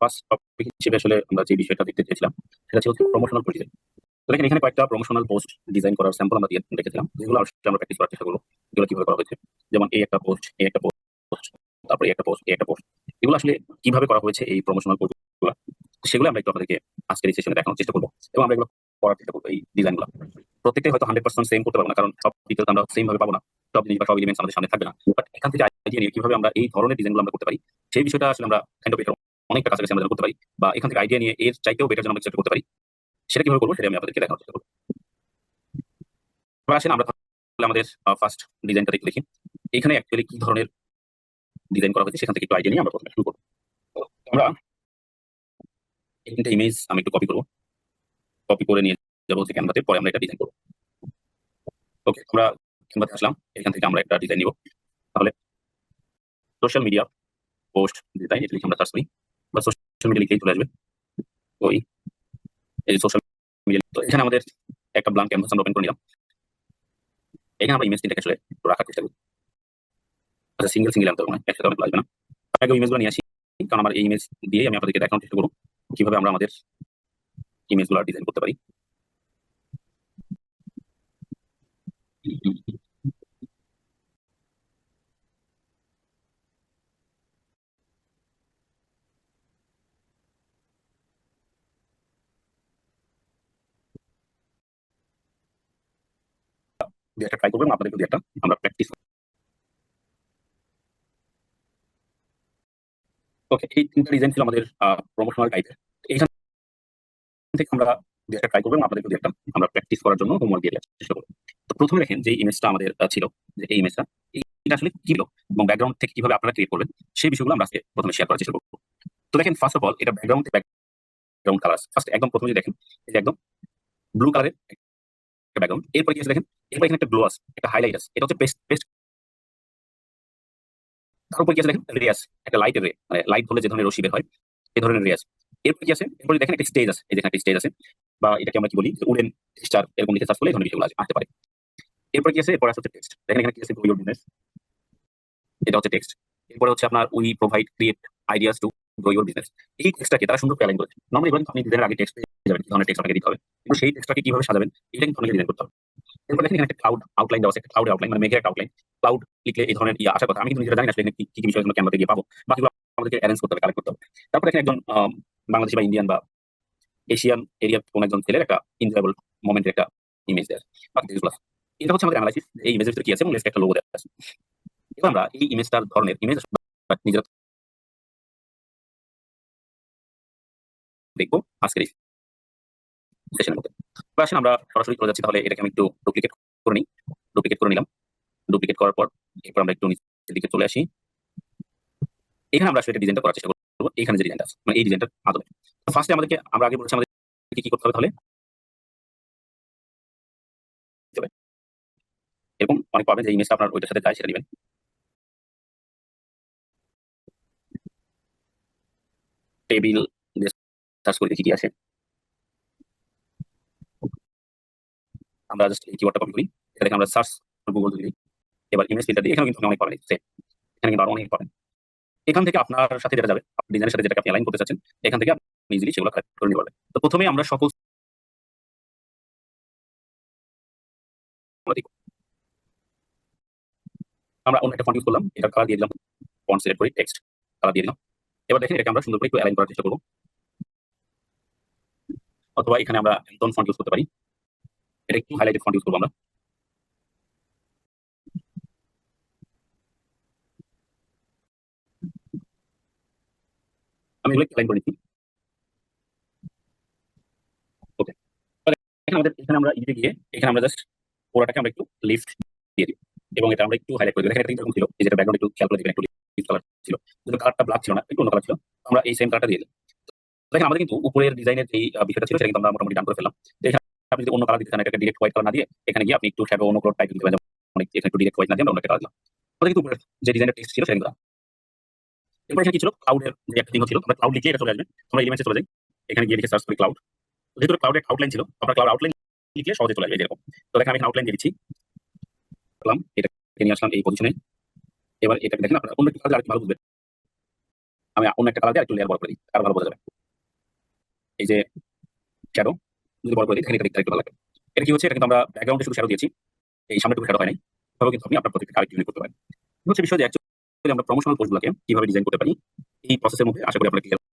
First topic হিসেবে আসলে আমরা যে বিষয়টা দেখতে চেয়েছিলাম সেটা ছিল প্রমোশনাল পোস্ট ডিজাইন। তো দেখেন এখানে কয়েকটা প্রমোশনাল পোস্ট ডিজাইন করার স্যাম্পল আমরা দিয়ে রেখেছিলাম, যেগুলো আসলে আমরা প্র্যাকটিস করার চেষ্টা করবো এগুলো কিভাবে করা হয়েছে। যেমন এই একটা পোস্ট, এই একটা পোস্ট, তারপরে এই একটা পোস্ট, এই একটা পোস্ট, এগুলো আসলে কিভাবে করা হয়েছে এই প্রমোশনাল পোস্ট গুলো, সেগুলো আমরা একটু আপনাদেরকে আজকের এই সেশনে দেখানোর চেষ্টা করবো এবং আমরা এগুলো করার চেষ্টা করবো। এই ডিজাইনগুলো প্রত্যেকটাই হয়তো 100% সেম করতে পারবো না, কারণ সব ডিটেলস আমরা সেম ভাবে পাবো না, সব জিনিস বা সব এলিমেন্টস আমাদের সামনে থাকবে না। বাট এখান থেকে আইডিয়া নিয়ে কিভাবে আমরা এই ধরনের ডিজাইনগুলো আমরা করতে পারি সেই বিষয়টা আসলে আমরা কাইন্ড অফ এটা অনেকটা কাছাকাছি আমরা যেন করতে পারি, বা এখান থেকে আইডিয়া নিয়ে এর চাইতেও বেটার যেন আমরা কিছু একটা করতে পারি, সেটা কিভাবে করবো সেটা আমি আপনাদেরকে দেখানোর চেষ্টা করবো। এবার আসেন আমরা তাহলে আমাদের ফার্স্ট ডিজাইনটা দেখে দেখি এখানে অ্যাকচুয়ালি কি ধরনের ডিজাইন করা হয়েছে সেখান থেকে একটু আইডিয়া নিয়ে আমরা প্রথমে শুরু করবো। তো আমরা এই তিনটা ইমেজ আমি একটু কপি করবো, কপি করে নিয়ে যাবো হচ্ছে ক্যানভাতে, পরে আমরা এটা ডিজাইন করবো। ওকে, আমরা ক্যানভাতে আসলাম, এখান থেকে আমরা একটা ডিজাইন নিব। তাহলে সোশ্যাল মিডিয়া পোস্ট ডিজাইন এটা লিখে আমরা সার্চ করি, বা সোশ্যাল মিডিয়া লিখেই চলে আসবে। ওই এই সোশ্যাল মিডিয়া, তো এখানে আমাদের একটা ব্ল্যাঙ্ক ক্যানভাস আমরা ওপেন করে নিলাম। এখানে আমরা ইমেজ তিনটাকে আসলে রাখার চেষ্টা করি। আচ্ছা, সিঙ্গেল সিঙ্গেল আনতে হবে না, একসাথে অনেক লাগবে না। আগে ইমেজগুলো নিয়ে আসি, কারণ আমার এই ইমেজ দিয়ে আমি আপনাদেরকে দেখানোর চেষ্টা করবো কিভাবে আমরা আমাদের ইমেজগুলো ডিজাইন করতে পারি। দিয়ে একটা ট্রাই করবেন, আপনাদের যদি একটা আমরা প্র্যাকটিস। ওকে, এই তিনটা ডিজাইন ছিল আমাদের প্রমোশনাল টাইপের। এইখান থেকে আমরা দুই একটা ট্রাই করবেন, আপনাদের যদি একটা আমরা প্র্যাকটিস করার জন্য হোমওয়ার্ক দিয়ে দেওয়ার চেষ্টা করবো। তো প্রথমে দেখেন যে ইমেজটা আমাদের ছিল, যে এই ইমেজটা এটা আসলে কি হলো এবং ব্যাকগ্রাউন্ড থেকে কিভাবে আপনারা ক্রিয়েট করবেন সেই বিষয়গুলো আমরা আজকে প্রথমে শেয়ার করার চেষ্টা করবো। তো দেখেন ফার্স্ট অফ অল এটা ব্যাকগ্রাউন্ড কালার। ফার্স্ট একদম প্রথমে যে দেখেন এই যে একদম ব্লু কালারের একটা ব্যাকগ্রাউন্ড, এরপরে কি আছে দেখেন, এরপর এখানে একটা গ্লো আছে, একটা হাইলাইট আছে, এটা হচ্ছে পেস্ট পেস্ট। তার উপর কি আছে দেখেন রে আছে, একটা লাইটের রে, মানে লাইট ধরলে যে ধরনের রশ্মি বের হয় এই ধরনের রে আছে। এরপর কি আছে, এরপরে দেখেন একটা স্টেজ আছে, এই যে একটা স্টেজ আছে, বা এটাকে আমরা কি বলি উডেন স্টার, এরকম লিখে সার্চ করলে এই ধরনের বিষয়গুলো আসতে পারে। এরপর কি আছে, এরপর আছে টেক্সট। দেখেন এখানে কি আছে, গ্রো ইওর বিজনেস, এটা হচ্ছে টেক্সট। এরপরে হচ্ছে আপনার we provide create ideas to grow your business. এই টেক্সটটাকে তারা সুন্দর করে অ্যালাইন করেছে। নরমালি বলেন আপনি ডিজাইনের আগে টেক্সট পেয়ে যাবেন, কি ধরনের টেক্সট আপনাকে দিতে হবে, কিন্তু সেই টেক্সটটাকে কিভাবে সাজাবেন এটা কিন্তু আপনাকে ডিজাইন করতে হবে। এরপর দেখেন এখানে একটা ক্লাউড আউটলাইন দেওয়া আছে, একটা ক্লাউড আউটলাইন মানে মেঘের একটা আউটলাইন। ক্লাউড লিখলে এই ধরনের আসার কথা, আমি কিন্তু নিজেরা জানি না আসলে এখানে কি কি বিষয়গুলো ক্যামেরাতে গিয়ে পাবো, বাকিগুলো আমাদেরকে অ্যারেঞ্জ করতে হবে, কালেক্ট করতে হবে। তারপর দেখেন একজন বাংলাদেশি বা ইন্ডিয়ান বা এশিয়ান এরিয়ার কোন একজন ছেলের একটা এনজয়েবল মোমেন্টের একটা ইমেজ দেয়, বাকি জিনিসগুলো আছে। এটা হচ্ছে আমাদের অ্যানালাইসিস, এই ইমেজের ভিতরে কি আছে এবং লেফটে একটা লোগো দেওয়া আছে। এবার আমরা এই ইমেজটার ধরনের ইমেজ নিজেরা দেখবো আজকের এই সেশনের মধ্যে। তো আসেন আমরা সরাসরি চলে যাচ্ছি, তাহলে এটাকে আমি একটু ডুপ্লিকেট করে নিই। ডুপ্লিকেট করে নিলাম, ডুপ্লিকেট করার পর এরপর আমরা একটু নিচের দিকে চলে আসি। এখানে আমরা আসলে ডিজাইনটা করার চেষ্টা করবো, এখানে যে ডিজাইনটা আছে মানে এই ডিজাইনটা আদলে। তো ফার্স্টে আমাদেরকে আমরা আগে বলেছি আমাদেরকে কি করতে হবে, তাহলে এরকম অনেক পাবেন যে ইমেজটা আপনার ওইটার সাথে যায় সেটা দিবেন। টেবিল সার্চ করে দেখি কি আসে। আমরা জাস্ট এই কিওয়ার্ডটা কপি করি, এটা দেখে আমরা সার্চ গুগল দিই। এবার ইমেজ ফিল্টার দিই, এখানে কিন্তু অনেক পাবেন, এখানে কিন্তু আরো অনেক পাবেন। এখান থেকে আপনার সাথে যেটা যাবে, ডিজাইনের সাথে যেটাকে আপনি অ্যালাইন করতে চাচ্ছেন, এখান থেকে আপনি ইজিলি সেগুলো কালেক্ট করে নিতে পারবেন। তো প্রথমে আমরা সকল আমরা অন্য একটা ফন্ট ইউজ করলাম, এটা কালার দিয়ে দিলাম, ফন্ট সিলেক্ট করে টেক্সট কালার দিয়ে দিলাম। এবার দেখেন এটাকে আমরা সুন্দর করে একটু অ্যালাইন করার চেষ্টা করবো, অথবা এখানে আমরা একদম ফন্ট ইউজ করতে পারি, এটা একটু হাইলাইটেড ফন্ট ইউজ করবো আমরা। আমি এগুলো অ্যালাইন করে নিচ্ছি। ওকে, এখানে আমাদের এখানে আমরা ইডিটে গিয়ে এখানে আমরা জাস্ট পুরোটাকে আমরা একটু লিফট দিয়ে দিই এবং এটা আমরা একটু হাইলাইট করে দিই। দেখেন এটা কিন্তু ছিল, এই যেটা ব্যাকগ্রাউন্ড একটু খেয়াল করে দেখবেন, একটু লিফট কালার ছিল, কিন্তু কালারটা ব্ল্যাক ছিল না, একটু অন্য কালার ছিল। আমরা এই সেম কালারটা দিয়ে দিই। দেখেন আমাদের কিন্তু উপরের ডিজাইনের এই বিষয়টা ছিল সেটা কিন্তু আমরা মোটামুটি ডান করে ফেললাম। তো এখানে আপনি যদি অন্য কালার দিতে চান, এটাকে ডিরেক্ট হোয়াইট কালার না দিয়ে এখানে গিয়ে আপনি একটু শ্যাডো অন্য কালার টাইপ দিতে পারেন, যেমন এখানে একটু ডিরেক্ট হোয়াইট না দিয়ে আমরা অন্য একটা কালার দিলাম। আমাদের কিন্তু উপরের যে ডিজাইনের টেক্সট ছিল সেটা কিন্তু। এরপর এখানে কি ছিল, ক্লাউডের যে একটা চিহ্ন ছিল, আমরা ক্লাউড লিখে এটা চলে আসবে। আমরা এলিমেন্টসে চলে যাই, এখানে গিয়ে লিখে সার্চ করি ক্লাউড। যেহেতু ক্লাউডের আউটলাইন ছিল, আমরা ক্লাউড আউটলাইন লিখে সহজে চলে আসবে এরকম। তো দেখেন আমি এখানে আউটলাইন দিয়ে দিচ্ছি, এটাকে নিয়ে আসলাম এই পজিশনে। এবার এটাকে দেখেন আপনারা অন্য একটু কালার আরেকটু ভালো বুঝবেন। আমি অন্য একটা কালার দিয়ে একটু লেয়ার বড় করে দিই, আরো ভালো বোঝা যাবে। এই যে শ্যাডো যদি বড় করে দিই, দেখেন এটা দেখতে একটু ভালো লাগবে। এটা কি হচ্ছে, এটা কিন্তু আমরা ব্যাকগ্রাউন্ডে শুধু শ্যাডো দিয়েছি, এই সামনেটুকু শ্যাডো হয় নাই। তবে কিন্তু আপনি আপনার প্রজেক্টে আরেকটু ইউনিক করতে পারেন। এটা হচ্ছে বিষয় যে অ্যাকচুয়ালি আমরা প্রমোশনাল পোস্টগুলোকে কিভাবে ডিজাইন করতে পারি, এই প্রসেসের মধ্যে আশা করি আপনারা ক্লিয়ার